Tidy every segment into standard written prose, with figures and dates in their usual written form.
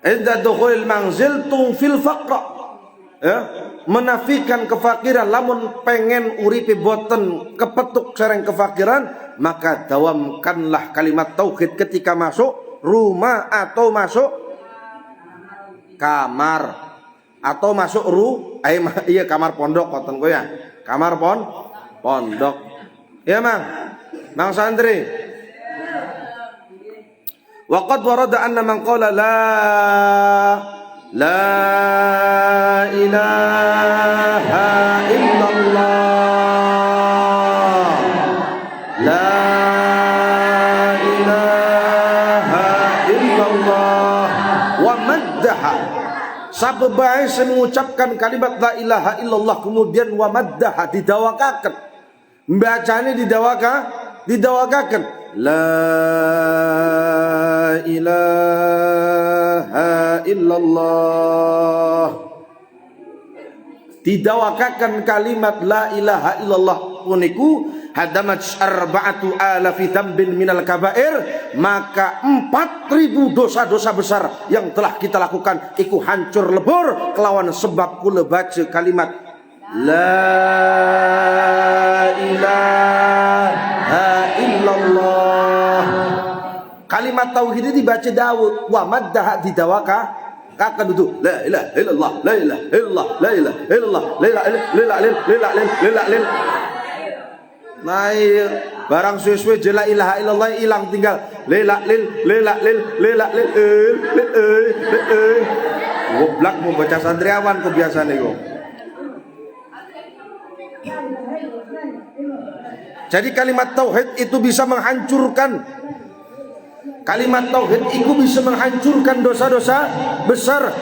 Idza dukhulil manzil tungfil faqra, ya, menafikan kefakiran. Lamun pengen uripi boten kepetuk sareng kefakiran, maka dawamkanlah kalimat tauhid ketika masuk rumah atau masuk kamar atau masuk iya kamar pondok koten ko ya. Kamar pondok. Ya, Mang santri. Waqad warada anna man qala la ilaha illallah, la ilaha illallah wa maddaha, sabebae mengucapkan kalimat la ilaha illallah kemudian wa maddaha didawakaken, bacane didawakaken la ilaha illallah, didawakakan kalimat la ilaha illallah puniku hadamat arba'atu alafi dzambin minal kabair, maka 4.000 dosa-dosa besar yang telah kita lakukan iku hancur lebur kelawan sebab kula baca kalimat la ilaha illallah. Kalimat tauhid ini dibaca Daud, wa maddaha didawaka kakan itu la ilaha illallah, la ilaha illallah, la ilaha illallah, la ilaha illallah. Nah, barang suwe-suwe je la ilaha illallah hilang, tinggal la ilaha goblak mau baca santriawan kebiasaan itu. Jadi kalimat tauhid itu bisa menghancurkan, kalimat tauhid itu bisa menghancurkan dosa-dosa besar.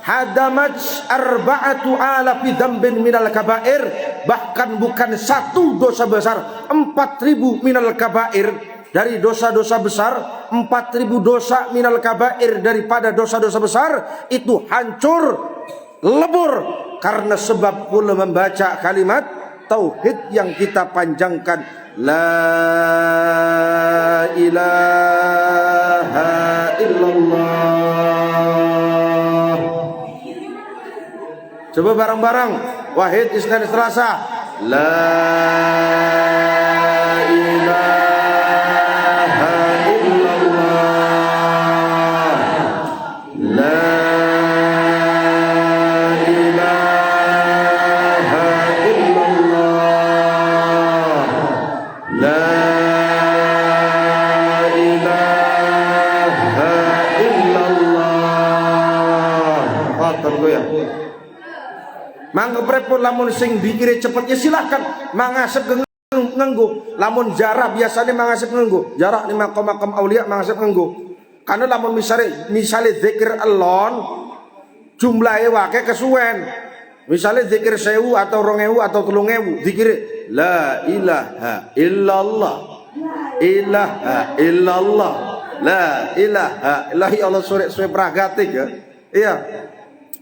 Hadamat arba'atu alafi dzambin minal kabair, bahkan bukan satu dosa besar, 4.000 minal kabair dari dosa-dosa besar, 4.000 dosa minal kabair daripada dosa-dosa besar itu hancur lebur karena sebab pula membaca kalimat tauhid yang kita panjangkan la ilaha illallah. Coba bareng-bareng wahid isnan selasa la ilaha illallah, la ilaha illallah, la ilaha illallah. Kotor gue ya. Mangga prepun lamun sing dikire cepet ya silahkan mangasep ngenggo. Lamun jarak biasanya mangasep ngenggo. Jarak di makam aulia mangasep ngenggo. Karena lamun misalnya zikir alon jumlahnya wake kesuwen. Misalnya zikir 1.000 atau 2.000 atau 3.000 dikire la ilaha illallah, ilaha illallah, la ilaha ilahi Allah sore pragatik ya. Iya.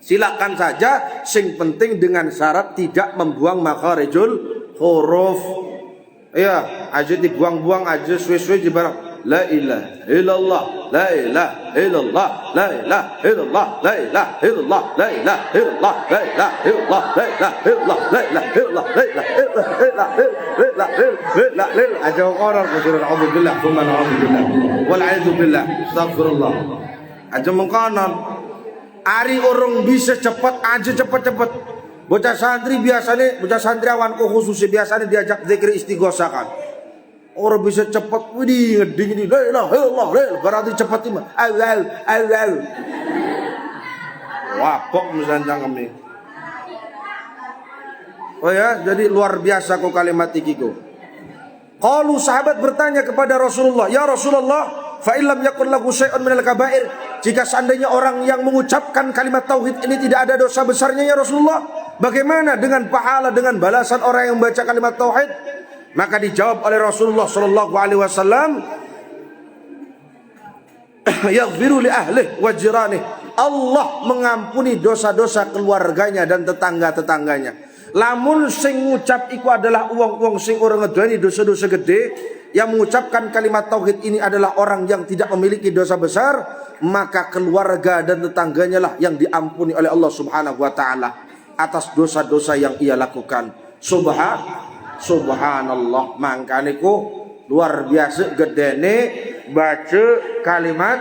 Silakan saja, sing penting dengan syarat tidak membuang makharijul huruf. Iya, aja dibuang-buang aja suwe-suwe di barang. La ilaha illallah, la ilaha illallah, la ilaha illallah, la ilaha illallah, la ilaha illallah, la ilaha illallah, la ilaha illallah, la ilaha illallah, la ilaha illallah. Aja qarar kudur a'udzubillah, tsumma a'udzubillah. Wal a'udzu billah. Astagfirullah. Aja mengkonon. Ari orang bisa cepat aja cepat-cepat. Bocah santri biasanya, bocah santriawan khususnya biasanya diajak zikir istighosah kan. Orang bisa cepat, widih ngeding ini, la ilaha illallah, berarti cepat ini. Awal. Wapok misalnya kami. Oh ya, jadi luar biasa kok kalimat iki kok. Qalu sahabat bertanya kepada Rasulullah, ya Rasulullah, fa illam yakun lahu syai'un minal kabair, jika seandainya orang yang mengucapkan kalimat tauhid ini tidak ada dosa besarnya ya Rasulullah, bagaimana dengan pahala, dengan balasan orang yang membaca kalimat tauhid? Maka dijawab oleh Rasulullah sallallahu alaihi wasallam, yaghfiru li ahlihi wa jiranihi, Allah mengampuni dosa-dosa keluarganya dan tetangga-tetangganya. Lamun sing ngucap iku adalah wong-wong sing ora ngeduweni dosa-dosa gede, yang mengucapkan kalimat tauhid ini adalah orang yang tidak memiliki dosa besar, maka keluarga dan tetangganya lah yang diampuni oleh Allah Subhanahu wa taala atas dosa-dosa yang ia lakukan. Subhanallah. Mangkane ku luar biasa gedene baca kalimat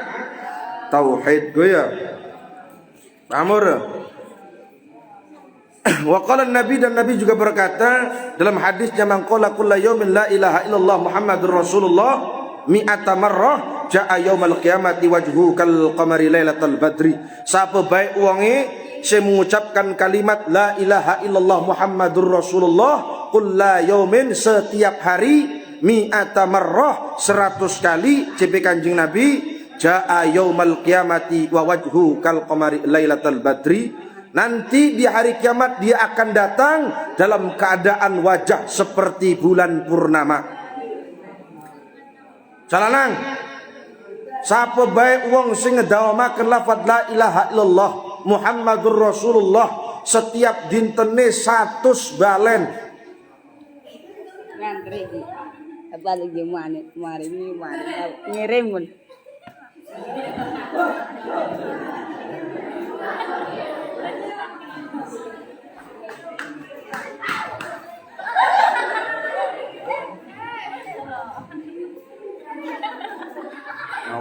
tauhid go ya. Amur. Wa qala Nabi, dan Nabi juga berkata dalam hadisnya, man qala kullu yaumin la ilaha illallah Muhammadur Rasulullah mi'ata marrah jaa yaumal qiyamati wajhu kal qamari lailatal badri. Siapa baik wonge sing mengucapkan kalimat la ilaha illallah Muhammadur Rasulullah kullu yaumin, setiap hari, mi'ata marrah 100 kali, CP Kanjeng Nabi, jaa yaumal qiyamati wa wajhu kal qamari lailatal badri. Nanti di hari kiamat dia akan datang dalam keadaan wajah seperti bulan purnama. Calanang, sapa bae wong sing ngedawamaken lafaz la ilaha illallah Muhammadur Rasulullah setiap dintene 100 balen. Ngantri iki. Apa lagi mari ngirim pun.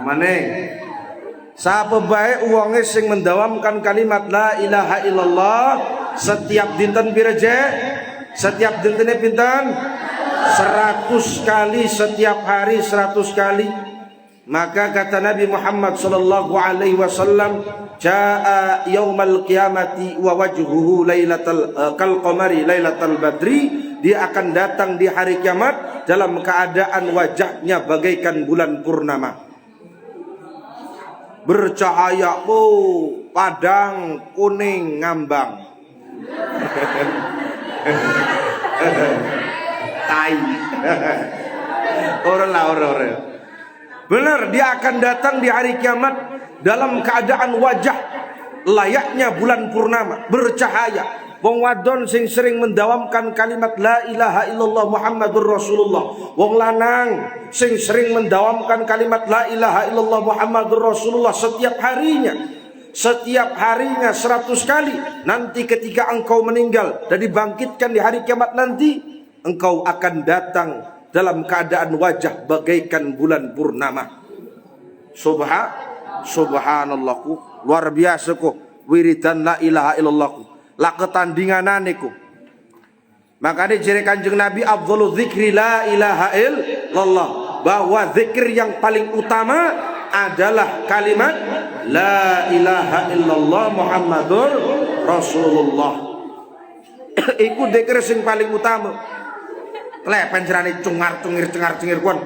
Maneh sapa bae wonge sing mendawamkan kalimat la ilaha illallah setiap dinten pireje, setiap dintene pinten 100 kali, setiap hari 100 kali, maka kata Nabi Muhammad sallallahu alaihi wasallam, jaa yaumal qiyamati wa wajhuhu lailatal kal qamari lailatal badri, dia akan datang di hari kiamat dalam keadaan wajahnya bagaikan bulan purnama, bercahaya padang kuning ngambang. Tai. Ora. Benar, dia akan datang di hari kiamat dalam keadaan wajah layaknya bulan purnama, bercahaya. Wong wadon sing sering mendawamkan kalimat la ilaha illallah Muhammadur Rasulullah. Wong lanang sing sering mendawamkan kalimat la ilaha illallah Muhammadur Rasulullah setiap harinya 100 kali. Nanti ketika engkau meninggal dan dibangkitkan di hari kiamat nanti, engkau akan datang dalam keadaan wajah bagaikan bulan purnama. Subhanallah, luar biasa ku wiridan la ilaha illallah ku. La ketandinganane ku. Makanya jere Kanjeng Nabi, afdhalu dzikri la ilaha illallah, bahwa zikir yang paling utama adalah kalimat la ilaha illallah Muhammadur Rasulullah. Iku zikir sing paling utama. Klepen jerane cengar-cengir kon.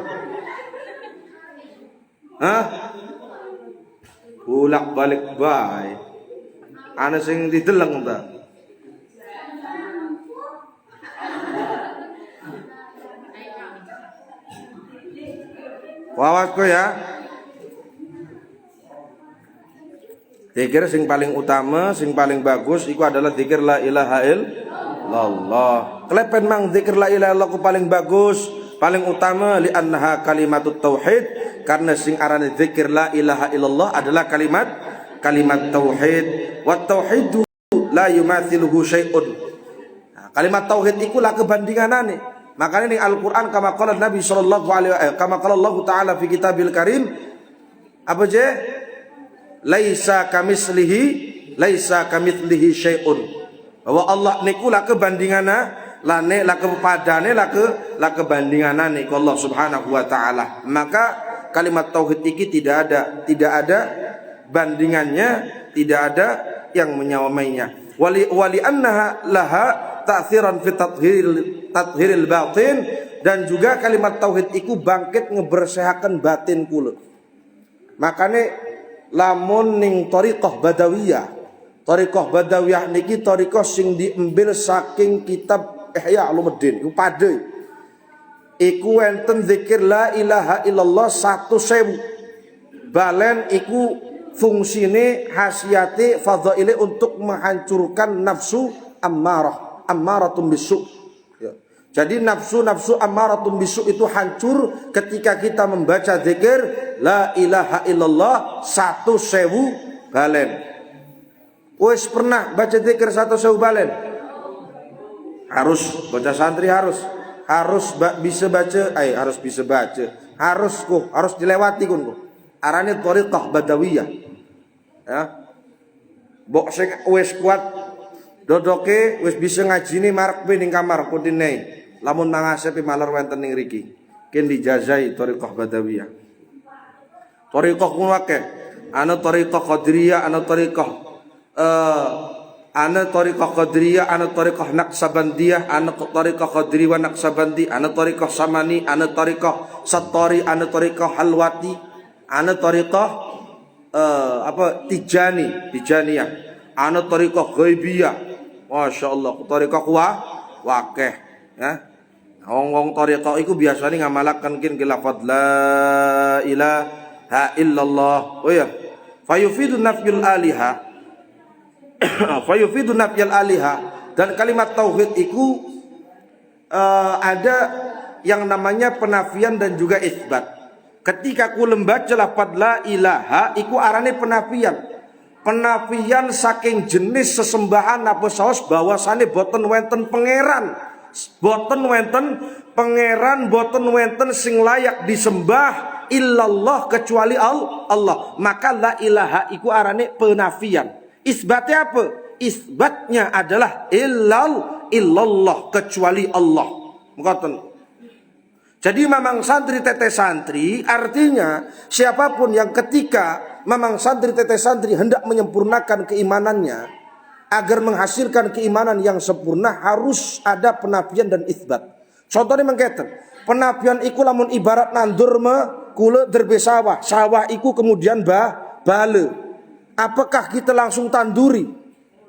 Hah? Bolak-balik bae. Ana sing dideleng ta. Wawas ko ya. Zikir sing paling utama, sing paling bagus iku adalah zikir la ilaha illallah. Klepen mang zikir la ilaha illallah ku paling bagus, paling utama, li annaha kalimatut tauhid, karena sing arane zikir la ilaha illallah adalah kalimat tauhid. Wa tauhidu la yumathiluhu syai'un. Nah, kalimat tauhid iku lah kebandinganane. Makanya ning Al-Qur'an kama qala Nabi sallallahu alaihi wasallam, kama qala Allah taala fi kitabil karim, apa je? Laisa kamitslihi syai'un. Bahwa Allah niku lah kebandingana, lane lah kepadane lah kebandinganane ku Allah Subhanahu wa taala. Maka kalimat tauhid iki tidak ada bandingannya, tidak ada yang menyamainya. Wali annaha laha ta'thiran fi tathhiril batin, dan juga kalimat tauhid iku bangkit ngebersihaken batin kula. Makane lamun ning thariqah badawiyah niki thariqah sing diambil saking kitab Ihya Ulumuddin iku padhe. Iku enten zikir la ilaha illallah 100.000. Balen iku fungsine, khasiate, fadhaile untuk menghancurkan nafsu ammarah. ammaratun bisu. Ya. Jadi nafsu ammaratun bisu itu hancur ketika kita membaca zikir la ilaha illallah 1.000 balen. Wes pernah baca zikir 1.000 balen? Harus baca santri harus bisa baca, harus bisa baca. Harus dilewati kun. Arane thariqah badawiyah. Ya. Mbok sing wis kuat dodoke wis bisa ngajine marek ning kamar kudine. Lamun mangasepi malar wonten ning riki. Ken dijazai thariqah badawiyah. Thariqah kuwi akeh. Ana thariqah qadiriyah, ana thariqah qadiriyah, ana thariqah naqsabandiyah, ana thariqah qadiriyah wa naqsabandi, ana thariqah samani, ana thariqah sattori, ana thariqah halwati, ana thariqah tijaniyah, ana thariqah ghaibiyah. Masyaallah, thariqah wakeh ya. Wong thariqah iku biasane ngamalaken kin lafaz la ilaha illallah. Oh ya, fayufidu nafyul aliha. Fayufidu nafyal aliha, dan kalimat tauhid itu ada yang namanya penafian dan juga isbat. Ketika ku membaca lafaz la ilaha iku arane penafian. Penafian saking jenis sesembahan apa saos bahwasane boten wonten pangeran. Boten wonten sing layak disembah illallah kecuali Allah. Maka la ilaha iku arane penafian. Isbatnya apa? Isbatnya adalah illallah kecuali Allah. Ngoten. Jadi mamang santri teteh santri artinya siapapun yang ketika mamang santri teteh santri hendak menyempurnakan keimanannya agar menghasilkan keimanan yang sempurna harus ada penafian dan isbat. Contohnya mengketen. Penafian iku lamun ibarat nandur kule derbe sawah. Sawah iku kemudian bale. Apakah kita langsung tanduri?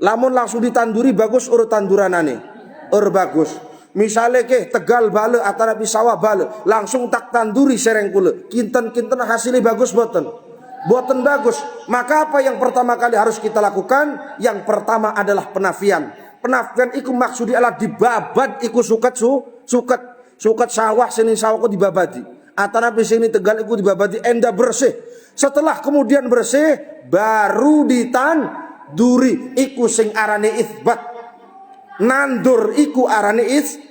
Lamun langsung ditanduri bagus urut tanduranane. Bagus. Misalnya Tegal bale atau sawah bale, langsung tak tanduri sereng kule. Kinten hasilnya bagus boten bagus. Maka apa yang pertama kali harus kita lakukan? Yang pertama adalah penafian. Penafian iku maksudnya adalah dibabad iku suket sawah sini sawah ku dibabadi. Atau sini Tegal iku dibabadi enda bersih. Setelah kemudian bersih baru ditanduri iku sing arane isbat. Nandur iku arane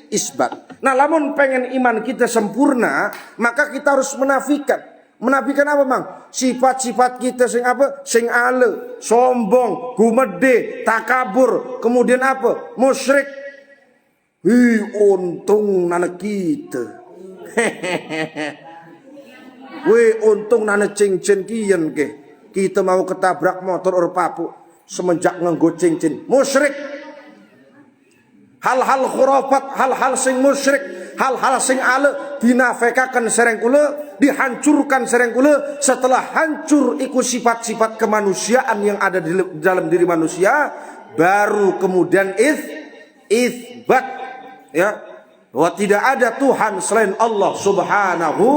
isbat. Nah, lamun pengen iman kita sempurna, maka kita harus menafikan. Menafikan apa, Mang? Sifat-sifat kita sing apa? Sing ale, sombong, gumede, takabur, kemudian apa? Musyrik. Untung nana kita. Untung nana cincin kian ke. Kita mau ketabrak motor or papu semenjak nganggo cincin. Musyrik. Hal-hal khurafat, hal-hal sing musyrik, hal-hal sing ale dinafekakan sereng kula, dihancurkan sereng kula. Setelah hancur iku sifat-sifat kemanusiaan yang ada di dalam diri manusia, baru kemudian isbat ya, bahwa tidak ada Tuhan selain Allah Subhanahu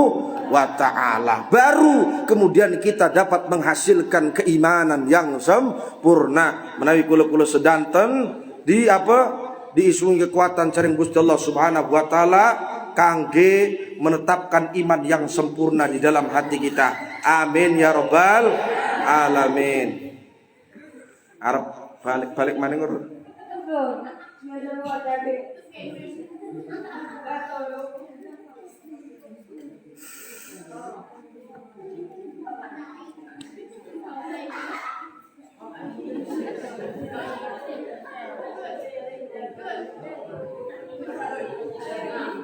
wa ta'ala. Baru kemudian kita dapat menghasilkan keimanan yang sempurna. Menawi kula-kula sedanten di apa? Diisungi kekuatan caring Gusti Allah Subhanahu wa taala kangge menetapkan iman yang sempurna di dalam hati kita. Amin ya rabbal alamin. Arab balik maning ur.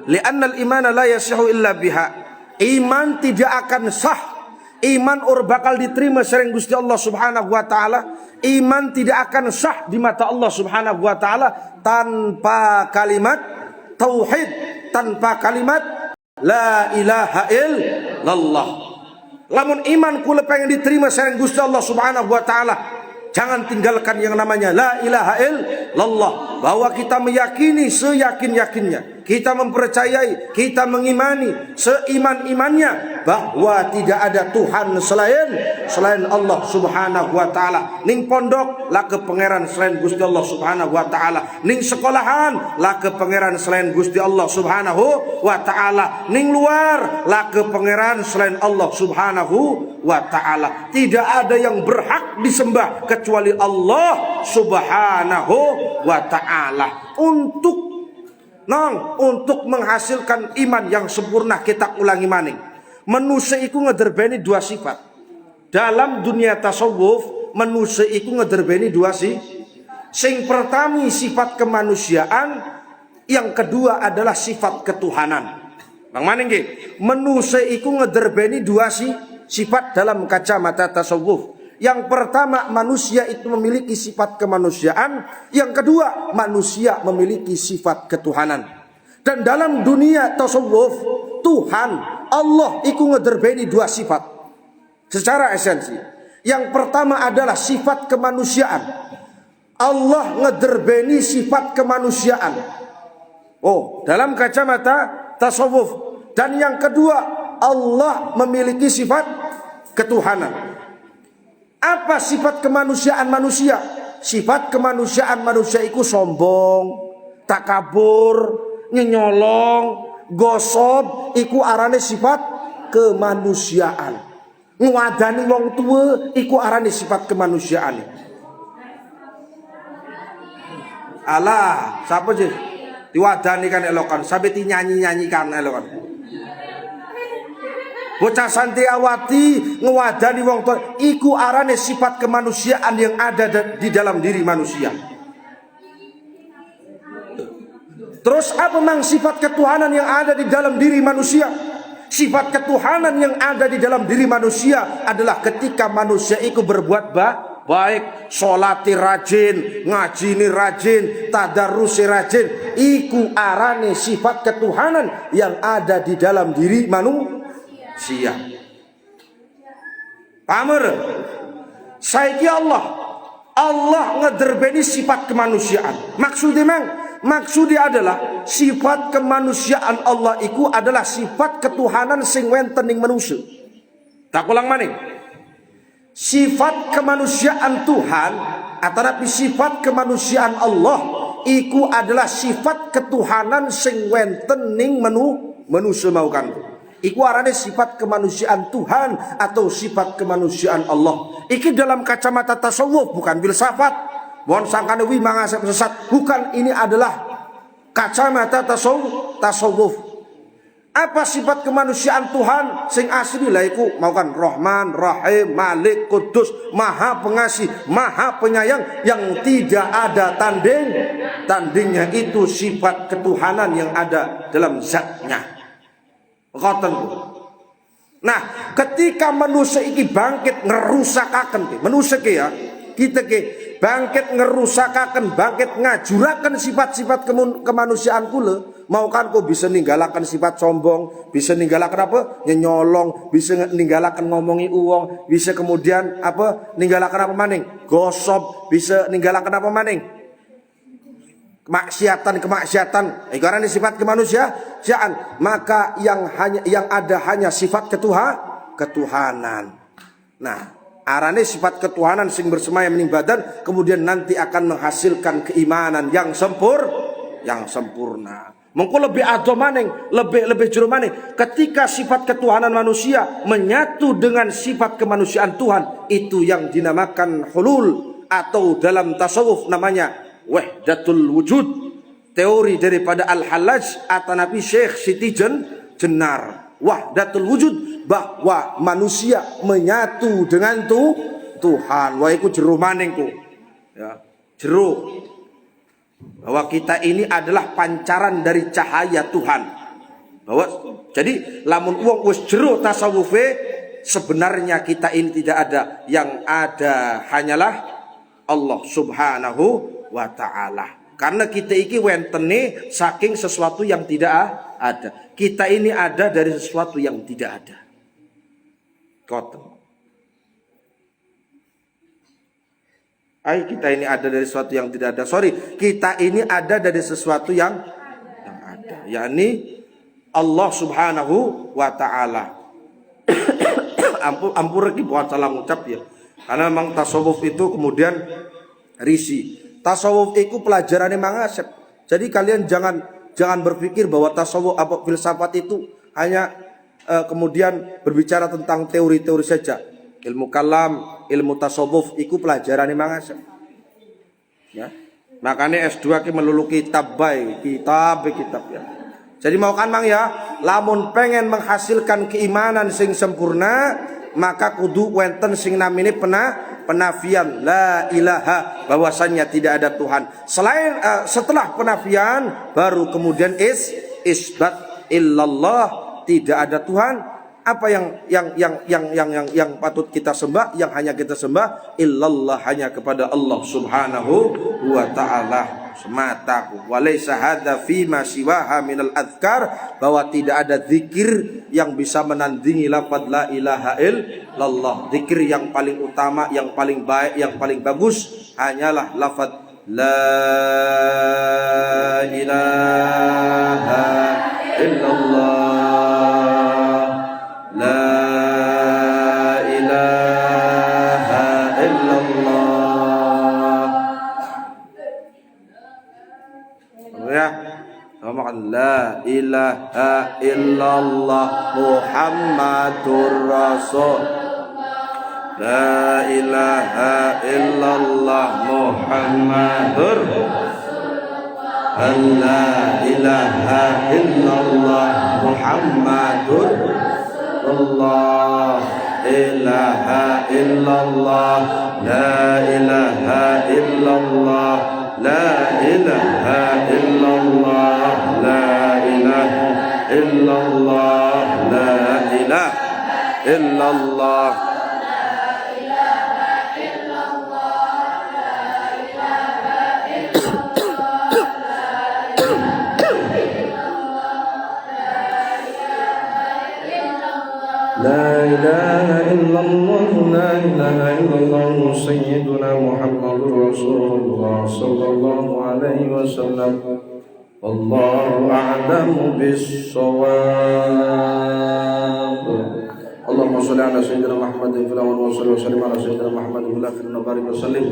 Li'annal imana la yasihu illa biha. Iman tidak akan sah. Iman bakal diterima sering Gusti Allah Subhanahu wa taala. Iman tidak akan sah di mata Allah Subhanahu wa taala tanpa kalimat tauhid, tanpa kalimat la ilaha illallah. Lamun iman kula pengen diterima sering Gusti Allah Subhanahu wa taala, jangan tinggalkan yang namanya la ilaha illallah. Bahwa kita meyakini seyakin-yakinnya, kita mempercayai, kita mengimani seiman-imannya bahwa tidak ada Tuhan selain Allah Subhanahu wa taala. Ning pondok lah ke pangeran selain Gusti Allah Subhanahu wa taala. Ning sekolahan lah ke pangeran selain Gusti Allah Subhanahu wa taala. Ning luar lah ke pangeran selain Allah Subhanahu wa taala. Tidak ada yang berhak disembah kecuali Allah Subhanahu wa taala. Untuk menghasilkan iman yang sempurna, kita ulangi maning. Manusia iku ngederbeni dua sifat. Dalam dunia tasawuf, manusia iku ngederbeni dua sing pertama sifat kemanusiaan, yang kedua adalah sifat ketuhanan. Bang maning nggih, manusia iku ngederbeni dua sifat dalam kacamata tasawuf. Yang pertama, manusia itu memiliki sifat kemanusiaan. Yang kedua, manusia memiliki sifat ketuhanan. Dan dalam dunia tasawuf, Tuhan Allah iku ngederbeni dua sifat secara esensi. Yang pertama adalah sifat kemanusiaan. Allah ngederbeni sifat kemanusiaan. Oh, dalam kacamata tasawuf. Dan yang kedua, Allah memiliki sifat ketuhanan. Apa sifat kemanusiaan manusia? Sifat kemanusiaan manusia itu sombong, takabur, nyolong, gosop, iku arane sifat kemanusiaan. Ngwadani wong tua, iku arane sifat kemanusiaan. Alah, siapa sih? Diwadani kan elokan, sampai nyanyi-nyanyikan elokan. Bocah santriawati ngewadani wong tua, iku arane sifat kemanusiaan yang ada di dalam diri manusia. Terus apa mang sifat ketuhanan yang ada di dalam diri manusia? Sifat ketuhanan yang ada di dalam diri manusia adalah ketika manusia itu berbuat baik, sholati rajin, ngajini rajin, tadarusi rajin, iku arane sifat ketuhanan yang ada di dalam diri manusia. Pamer saiki Allah ngederbeni sifat kemanusiaan. Maksudnya adalah sifat kemanusiaan Allah iku adalah sifat ketuhanan sing wenten ing manusia. Tak ulang maning. Sifat kemanusiaan Tuhan atau sifat kemanusiaan Allah iku adalah sifat ketuhanan sing wenten ning manusia maukan. Iku arane sifat kemanusiaan Tuhan atau sifat kemanusiaan Allah. Iki dalam kacamata tasawuf, bukan filsafat. Mohon sangkane wi mangasep sesat. Bukan, ini adalah kacamata tasawuf. Apa sifat kemanusiaan Tuhan sing asli lah iku maukan Rahman, Rahim, Malik, Kudus, Maha Pengasih, Maha Penyayang yang tidak ada tandingnya. Itu sifat ketuhanan yang ada dalam zatnya. Nah, ketika manusia iki bangkit ngerusakaken manusia ke ya, kita ke bangkit ngerusakaken, bangkit ngajuraken sifat-sifat kemanusiaan kula, mau kan kok bisa ninggalaken sifat sombong, bisa ninggalaken apa? Nyolong, bisa ninggalaken ngomongi uang, bisa kemudian apa? Ninggalaken apa maning? Gosop, bisa ninggalaken apa maning? Kemaksiatan, karena sifat kemanusiaan, maka yang ada hanya sifat ketuhanan. Nah, arane sifat ketuhanan sing bersemayam ning badan, kemudian nanti akan menghasilkan keimanan yang sempurna. Mengko lebih ado maning, lebih jero maning, ketika sifat ketuhanan manusia menyatu dengan sifat kemanusiaan Tuhan, itu yang dinamakan hulul atau dalam tasawuf namanya wahdatul wujud. Teori daripada Al-Hallaj atau Nabi Syekh Siti Jenar. Wahdatul wujud, bahwa manusia menyatu dengan Tuhan. Wah iku jero maning ku. Ya, jero. Bahwa kita ini adalah pancaran dari cahaya Tuhan. Jadi lamun wong wis jero tasawufe, sebenarnya kita ini tidak ada, yang ada hanyalah Allah Subhanahu wa ta'ala. Karena kita iki wentene saking sesuatu yang tidak ada. Kita ini ada dari sesuatu yang tidak ada. Kita ini ada dari sesuatu yang tidak ada. Kita ini ada dari sesuatu yang ada. Yakni Allah Subhanahu wa ta'ala. ampur iki buat salah ngucap ya. Karena memang tasawuf itu kemudian risi. Tasawuf itu pelajarannya mangasep. Jadi kalian jangan berpikir bahwa tasawuf apa filsafat itu hanya kemudian berbicara tentang teori-teori saja. Ilmu kalam, ilmu tasawuf itu pelajarannya mangasep. Ya. Makanya S2 ki melulu kitab ya. Jadi mau kan mang ya, lamun pengen menghasilkan keimanan sing sempurna, maka kudu wenten sing namine penafian la ilaha, bahwasannya tidak ada Tuhan. Setelah penafian baru kemudian isbat illallah, tidak ada Tuhan. Apa yang patut kita sembah, yang hanya kita sembah illallah, hanya kepada Allah Subhanahu wa taala semata. Walaysa hadza fi ma siwaha minal adzkar, bahwa tidak ada zikir yang bisa menandingi lafaz la ilaha illallah. Zikir yang paling utama, yang paling baik, yang paling bagus hanyalah lafaz la ilaha illallah. La ilaha illallah. Ya, ngomong la ilaha illallah Muhammadur Rasul. La ilaha illallah Muhammadur La ilaha illallah Muhammadur Allah ilaha illallah la ilaha illallah la ilaha illallah la ilaha illallah la ilaha illallah. لا إله إلا الله لا إله إلا الله سيدنا محمد رسول الله صلى الله عليه وسلم والله أعلم بالصواب. اللهم صل على سيدنا محمد في الأول وصل وسلم على سيدنا محمد في الآخر وبارك وسلم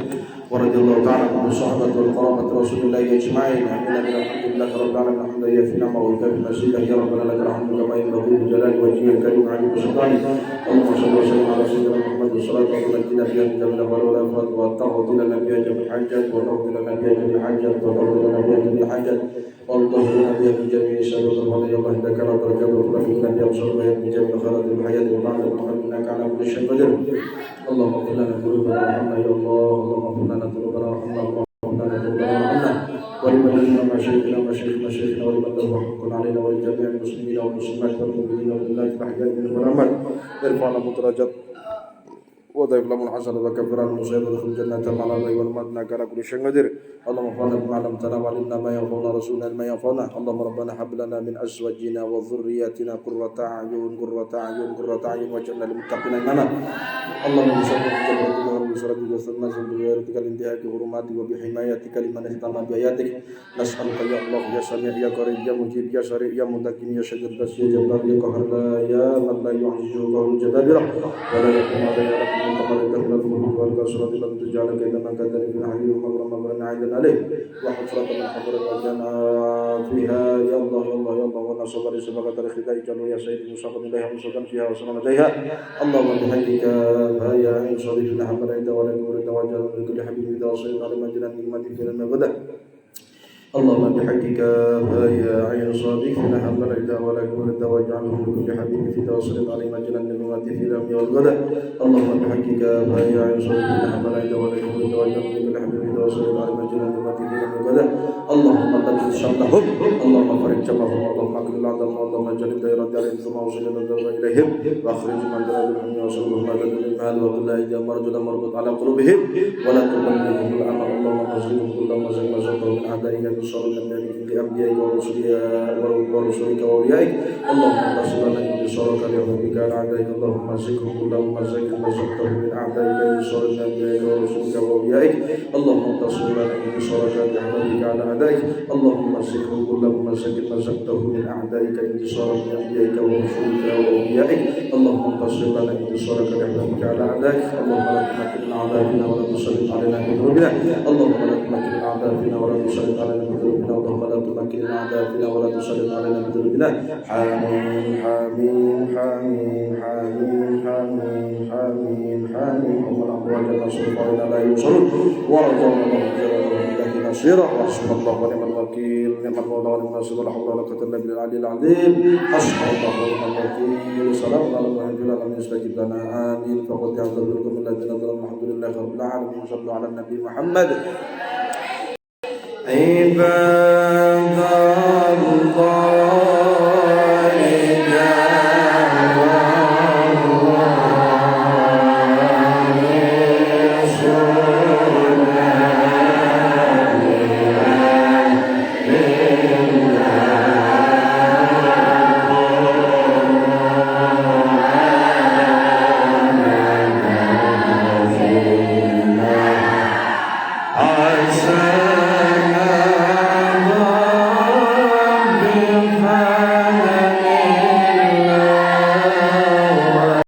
ورضي الله تعالى عن الصحابة والقرابة رسول الله أجمعين. آمين. الحمد لله رب العالمين حمدا يكفي نعمه ويكفي مزيدا يا ربنا لك الحمد كما ينبغي بجلال وجهه الكريم وعلي سلطانه. اللهم صل وسلم على سيدنا محمد والصلاة والسلام على بها جميع الأموال والآفات والطاعة لنا بها جميع الحاجات والرب لنا بها جميع الحاجات والرب لنا بها جميع الحاجات والله لنا بها من جميع الشر والله يا الله إنك لا ترجع وكل من يبصر بها من جميع خيرات الحياة وبعد المحمد إنك على كل شيء قدير. اللهم اغفر لنا ذنوبنا وارحمنا يا الله. اللهم اغفر لنا ذنوبنا وارحمنا ولمن مشايخنا ولمن له حق علينا ولجميع المسلمين والمسلمات والمؤمنين والمؤمنات الاحياء منهم والاموات. ارفع لهم درجات وضيف لهم الحسنة وكفر عنهم مصيبة ودخل الجنة مع الله والموت إنك على كل شيء قدير. اللهم انفعنا بما علمتنا وعلمنا ما ينفعنا رسولنا ما ينفعنا. اللهم ربنا هب لنا من أزواجنا وذرياتنا قرة أعين واجعلنا للمتقين إماما. اللهم صل وسلم بسرعتك وسلم بغيرتك الانتهاك حرماتك وبحمايتك لمن اهتم بآياتك. نسألك يا الله يا سميع يا قريب يا مجيب يا سريع يا منتقم يا شجر بس يا جبار يا قهر يا من لا يعجزه قهر الجبابرة ولا يقوم عليه رقم فقد لكم وارك صراط لم تجعل كيد من كدر في الحديد ومغرم عيدا عليه وحفرة من حفر الجنة فيها يا الله يا الله يا الله ونصب لسبق تاريخك اجعله يا سيدي مساقط إليها مساقا فيها وسلام عليها. اللهم بحمدك فيا عين صديق لحمد عند ولا نور الدواجر من كل حبيب إذا وصلت على مجنى نعمتك في المغدى. اللهم بحقك فيا عين صادق نحن العدا ولا يكون الدا واجعله لكل حبيب في توصل عليه مجلا للغد في اليوم والغد. اللهم بحقك فيا عين صادق نحن العدا ولا يكون الدا واجعله لكل حبيب في توصل عليه مجلا للغد في اليوم والغد. اللهم قدس شملهم اللهم فرج جمعهم اللهم اكل العدم اللهم اجعل الدائرة عليهم ثم اوصل الضر اليهم واخرج من درب الحمي وصلهم على المال وكل ايدي مرجلا مربوط على قلوبهم ولا تبلغهم الامر. اللهم اصلهم كل مزق وزقهم من اعدائك صلى لأنبيائك ورسلك وأوليائك. اللهم انصر لنا بصرك لحبك على أعدائك. اللهم زكهم كلهم مزقهم وزقتهم من أعدائك بصر لأنبيائك ورسلك وأوليائك. اللهم انصر لنا بصرك لحبك على أعدائك. اللهم زكهم كلهم مزقهم وزقتهم من أعدائك بصر لأنبيائك أوليائك ورسلك وأوليائك اللهم انتصر لنا انتصارك برحمتك على أعدائك اللهم لا تمكن من أعدائنا ولا تسلط علينا بذنوبنا اللهم لا تمكن من أعدائنا ولا تسلط علينا بذنوبنا اللهم لا تمكن من أعدائنا ولا تسلط علينا بذنوبنا حميم حميم حميم حميم حميم حميم حميم اللهم أمواج نصر فإنا لا يوصلون ورضا الله إلهي نصيرا وحسبنا الله ونعم الوكيل نعم المولى ونعم الناصر ولا حول ولا قوة إلا بالله العلي العظيم حسبنا الله ونعم الوكيل سلام على المرسلين لم يستجب لنا آمين فقد يعذبكم الذين ظلموا الحمد لله رب العالمين صلوا على النبي محمد عباد